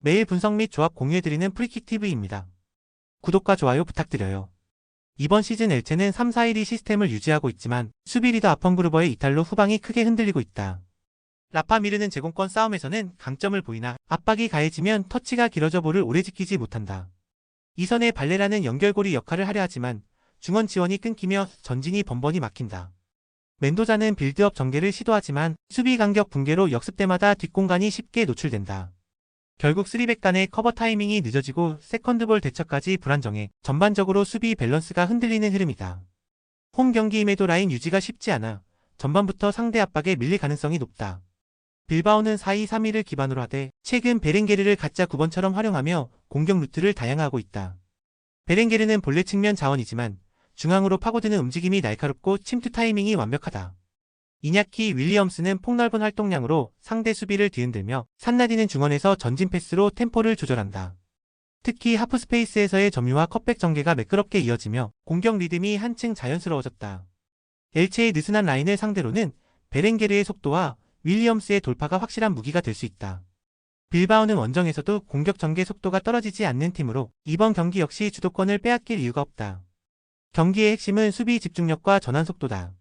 매일 분석 및 조합 공유해드리는 프리킥TV입니다. 구독과 좋아요 부탁드려요. 이번 시즌 엘체는 3-4-1-2 시스템을 유지하고 있지만 수비 리더 아펑그루버의 이탈로 후방이 크게 흔들리고 있다. 라파 미르는 제공권 싸움에서는 강점을 보이나 압박이 가해지면 터치가 길어져 볼을 오래 지키지 못한다. 이선의 발레라는 연결고리 역할을 하려 하지만 중원 지원이 끊기며 전진이 번번이 막힌다. 멘도자는 빌드업 전개를 시도하지만 수비 간격 붕괴로 역습 때마다 뒷공간이 쉽게 노출된다. 결국 3백 간의 커버 타이밍이 늦어지고 세컨드볼 대처까지 불안정해 전반적으로 수비 밸런스가 흔들리는 흐름이다. 홈 경기임에도 라인 유지가 쉽지 않아 전반부터 상대 압박에 밀릴 가능성이 높다. 빌바오는 4-2-3-1을 기반으로 하되 최근 베렌게르를 가짜 9번처럼 활용하며 공격 루트를 다양화하고 있다. 베렌게르는 본래 측면 자원이지만 중앙으로 파고드는 움직임이 날카롭고 침투 타이밍이 완벽하다. 이냐키 윌리엄스는 폭넓은 활동량으로 상대 수비를 뒤흔들며 산나디는 중원에서 전진 패스로 템포를 조절한다. 특히 하프스페이스에서의 점유와 컷백 전개가 매끄럽게 이어지며 공격 리듬이 한층 자연스러워졌다. 엘체의 느슨한 라인을 상대로는 베렌게르의 속도와 윌리엄스의 돌파가 확실한 무기가 될 수 있다. 빌바오는 원정에서도 공격 전개 속도가 떨어지지 않는 팀으로 이번 경기 역시 주도권을 빼앗길 이유가 없다. 경기의 핵심은 수비 집중력과 전환 속도다.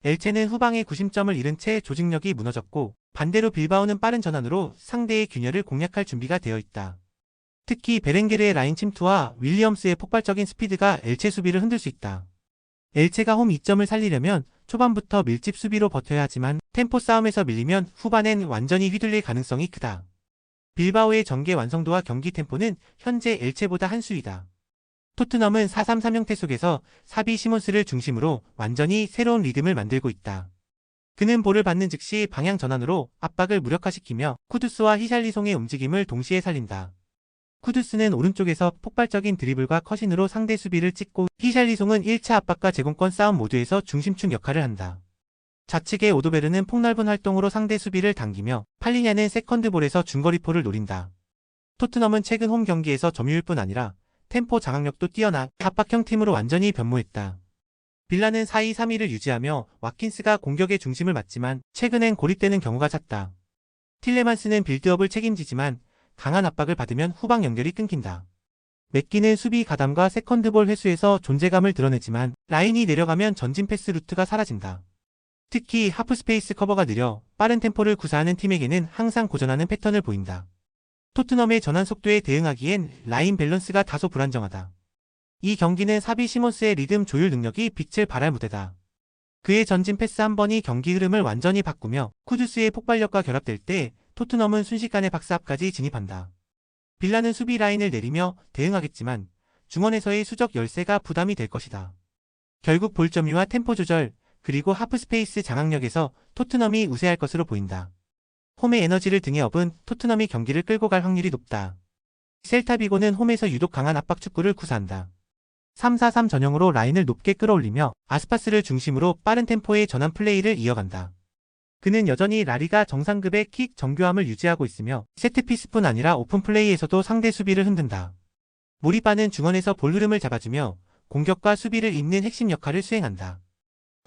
엘체는 후방의 구심점을 잃은 채 조직력이 무너졌고 반대로 빌바오는 빠른 전환으로 상대의 균열을 공략할 준비가 되어 있다. 특히 베렌게르의 라인 침투와 윌리엄스의 폭발적인 스피드가 엘체 수비를 흔들 수 있다. 엘체가 홈 이점을 살리려면 초반부터 밀집 수비로 버텨야 하지만 템포 싸움에서 밀리면 후반엔 완전히 휘둘릴 가능성이 크다. 빌바오의 전개 완성도와 경기 템포는 현재 엘체보다 한 수위다. 토트넘은 4-3-3 형태 속에서 사비 시몬스를 중심으로 완전히 새로운 리듬을 만들고 있다. 그는 볼을 받는 즉시 방향 전환으로 압박을 무력화시키며 쿠두스와 히샬리송의 움직임을 동시에 살린다. 쿠두스는 오른쪽에서 폭발적인 드리블과 컷인으로 상대 수비를 찢고 히샬리송은 1차 압박과 제공권 싸움 모두에서 중심축 역할을 한다. 좌측의 오도베르는 폭넓은 활동으로 상대 수비를 당기며 팔리냐는 세컨드볼에서 중거리포를 노린다. 토트넘은 최근 홈 경기에서 점유율 뿐 아니라 템포 장악력도 뛰어나 압박형 팀으로 완전히 변모했다. 빌라는 4-2-3-1을 유지하며 와킨스가 공격의 중심을 맡지만 최근엔 고립되는 경우가 잦다. 틸레만스는 빌드업을 책임지지만 강한 압박을 받으면 후방 연결이 끊긴다. 맥기는 수비 가담과 세컨드볼 회수에서 존재감을 드러내지만 라인이 내려가면 전진 패스 루트가 사라진다. 특히 하프스페이스 커버가 느려 빠른 템포를 구사하는 팀에게는 항상 고전하는 패턴을 보인다. 토트넘의 전환 속도에 대응하기엔 라인 밸런스가 다소 불안정하다. 이 경기는 사비 시몬스의 리듬 조율 능력이 빛을 발할 무대다. 그의 전진 패스 한 번이 경기 흐름을 완전히 바꾸며 쿠두스의 폭발력과 결합될 때 토트넘은 순식간에 박스 앞까지 진입한다. 빌라는 수비 라인을 내리며 대응하겠지만 중원에서의 수적 열세가 부담이 될 것이다. 결국 볼 점유와 템포 조절 그리고 하프스페이스 장악력에서 토트넘이 우세할 것으로 보인다. 홈의 에너지를 등에 업은 토트넘이 경기를 끌고 갈 확률이 높다. 셀타비고는 홈에서 유독 강한 압박 축구를 구사한다. 3-4-3 전형으로 라인을 높게 끌어올리며 아스파스를 중심으로 빠른 템포의 전환 플레이를 이어간다. 그는 여전히 라리가 정상급의 킥 정교함을 유지하고 있으며 세트피스뿐 아니라 오픈 플레이에서도 상대 수비를 흔든다. 모리바는 중원에서 볼 흐름을 잡아주며 공격과 수비를 잇는 핵심 역할을 수행한다.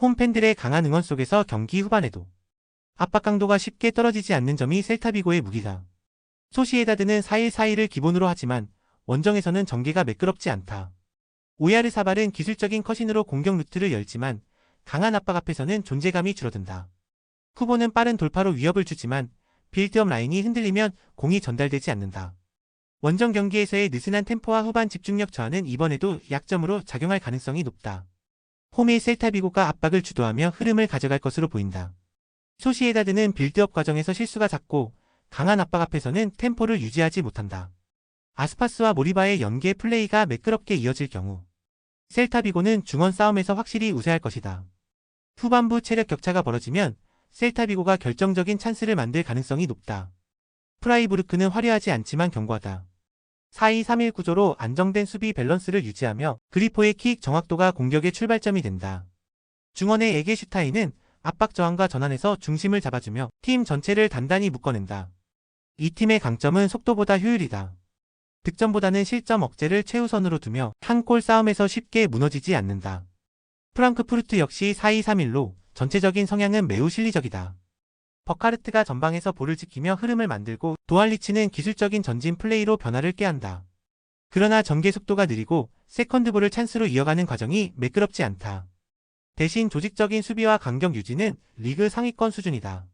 홈팬들의 강한 응원 속에서 경기 후반에도 압박 강도가 쉽게 떨어지지 않는 점이 셀타비고의 무기다. 소시에다드는 4-1-4-1을 기본으로 하지만 원정에서는 전개가 매끄럽지 않다. 오야르사발은 기술적인 컷인으로 공격 루트를 열지만 강한 압박 앞에서는 존재감이 줄어든다. 쿠보는 빠른 돌파로 위협을 주지만 빌드업 라인이 흔들리면 공이 전달되지 않는다. 원정 경기에서의 느슨한 템포와 후반 집중력 저하는 이번에도 약점으로 작용할 가능성이 높다. 홈의 셀타비고가 압박을 주도하며 흐름을 가져갈 것으로 보인다. 소시에다드는 빌드업 과정에서 실수가 잦고 강한 압박 앞에서는 템포를 유지하지 못한다. 아스파스와 모리바의 연계 플레이가 매끄럽게 이어질 경우 셀타비고는 중원 싸움에서 확실히 우세할 것이다. 후반부 체력 격차가 벌어지면 셀타비고가 결정적인 찬스를 만들 가능성이 높다. 프라이부르크는 화려하지 않지만 견고하다. 4-2-3-1 구조로 안정된 수비 밸런스를 유지하며 그리포의 킥 정확도가 공격의 출발점이 된다. 중원의 에게슈타인은 압박 저항과 전환에서 중심을 잡아주며 팀 전체를 단단히 묶어낸다. 이 팀의 강점은 속도보다 효율이다. 득점보다는 실점 억제를 최우선으로 두며 한 골 싸움에서 쉽게 무너지지 않는다. 프랑크푸르트 역시 4-2-3-1로 전체적인 성향은 매우 실리적이다. 버카르트가 전방에서 볼을 지키며 흐름을 만들고 도알리치는 기술적인 전진 플레이로 변화를 꾀한다. 그러나 전개 속도가 느리고 세컨드볼을 찬스로 이어가는 과정이 매끄럽지 않다. 대신 조직적인 수비와 간격 유지는 리그 상위권 수준이다.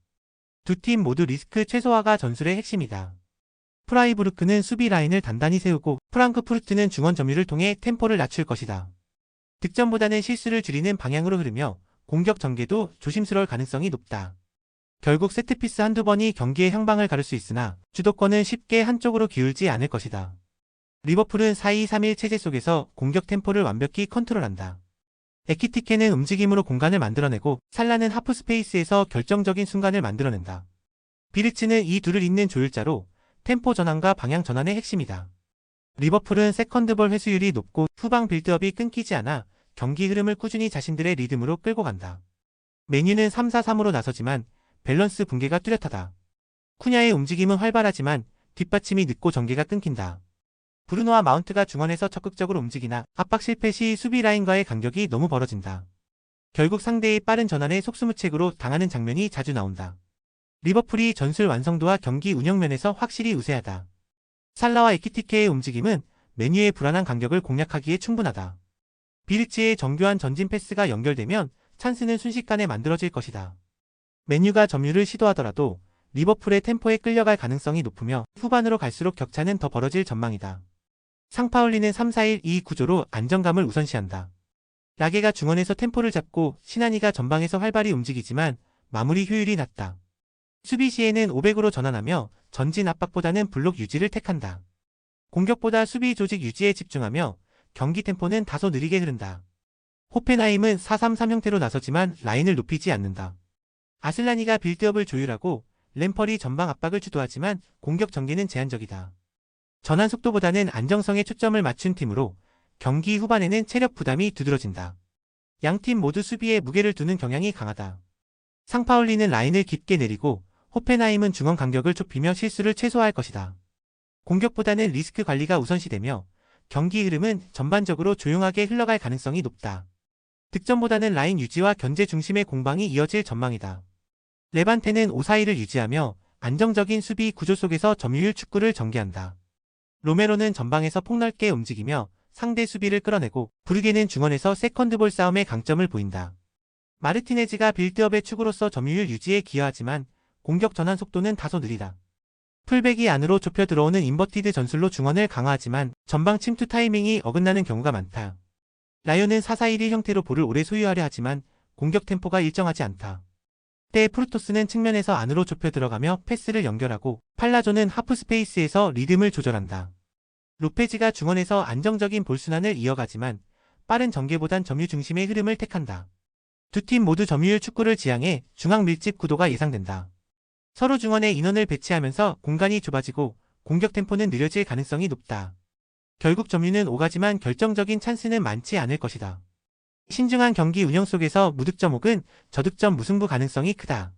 두 팀 모두 리스크 최소화가 전술의 핵심이다. 프라이부르크는 수비 라인을 단단히 세우고 프랑크푸르트는 중원 점유를 통해 템포를 낮출 것이다. 득점보다는 실수를 줄이는 방향으로 흐르며 공격 전개도 조심스러울 가능성이 높다. 결국 세트피스 한두 번이 경기의 향방을 가를 수 있으나 주도권은 쉽게 한쪽으로 기울지 않을 것이다. 리버풀은 4-2-3-1 체제 속에서 공격 템포를 완벽히 컨트롤한다. 에키티케는 움직임으로 공간을 만들어내고 살라는 하프 스페이스에서 결정적인 순간을 만들어낸다. 비르츠는 이 둘을 잇는 조율자로 템포 전환과 방향 전환의 핵심이다. 리버풀은 세컨드볼 회수율이 높고 후방 빌드업이 끊기지 않아 경기 흐름을 꾸준히 자신들의 리듬으로 끌고 간다. 맨유는 3-4-3으로 나서지만 밸런스 붕괴가 뚜렷하다. 쿠냐의 움직임은 활발하지만 뒷받침이 늦고 전개가 끊긴다. 브루노와 마운트가 중원에서 적극적으로 움직이나 압박 실패 시 수비 라인과의 간격이 너무 벌어진다. 결국 상대의 빠른 전환에 속수무책으로 당하는 장면이 자주 나온다. 리버풀이 전술 완성도와 경기 운영 면에서 확실히 우세하다. 살라와 에키티케의 움직임은 맨유의 불안한 간격을 공략하기에 충분하다. 비르츠의 정교한 전진 패스가 연결되면 찬스는 순식간에 만들어질 것이다. 맨유가 점유를 시도하더라도 리버풀의 템포에 끌려갈 가능성이 높으며 후반으로 갈수록 격차는 더 벌어질 전망이다. 상파울리는 3-4-1-2 구조로 안정감을 우선시한다. 라게가 중원에서 템포를 잡고 시나니가 전방에서 활발히 움직이지만 마무리 효율이 낮다. 수비 시에는 500으로 전환하며 전진 압박보다는 블록 유지를 택한다. 공격보다 수비 조직 유지에 집중하며 경기 템포는 다소 느리게 흐른다. 호펜하임은 4-3-3 형태로 나서지만 라인을 높이지 않는다. 아슬라니가 빌드업을 조율하고 램펄이 전방 압박을 주도하지만 공격 전개는 제한적이다. 전환 속도보다는 안정성에 초점을 맞춘 팀으로 경기 후반에는 체력 부담이 두드러진다. 양팀 모두 수비에 무게를 두는 경향이 강하다. 상파울리는 라인을 깊게 내리고 호펜하임은 중원 간격을 좁히며 실수를 최소화할 것이다. 공격보다는 리스크 관리가 우선시되며 경기 흐름은 전반적으로 조용하게 흘러갈 가능성이 높다. 득점보다는 라인 유지와 견제 중심의 공방이 이어질 전망이다. 레반테는 5-4-2를 유지하며 안정적인 수비 구조 속에서 점유율 축구를 전개한다. 로메로는 전방에서 폭넓게 움직이며 상대 수비를 끌어내고 브르게는 중원에서 세컨드볼 싸움의 강점을 보인다. 마르티네즈가 빌드업의 축으로서 점유율 유지에 기여하지만 공격 전환 속도는 다소 느리다. 풀백이 안으로 좁혀 들어오는 인버티드 전술로 중원을 강화하지만 전방 침투 타이밍이 어긋나는 경우가 많다. 라요는 4-4-1-1 형태로 볼을 오래 소유하려 하지만 공격 템포가 일정하지 않다. 때 프루토스는 측면에서 안으로 좁혀 들어가며 패스를 연결하고 팔라조는 하프 스페이스에서 리듬을 조절한다. 로페즈가 중원에서 안정적인 볼순환을 이어가지만 빠른 전개보단 점유 중심의 흐름을 택한다. 두 팀 모두 점유율 축구를 지향해 중앙 밀집 구도가 예상된다. 서로 중원에 인원을 배치하면서 공간이 좁아지고 공격 템포는 느려질 가능성이 높다. 결국 점유는 오가지만 결정적인 찬스는 많지 않을 것이다. 신중한 경기 운영 속에서 무득점 혹은 저득점 무승부 가능성이 크다.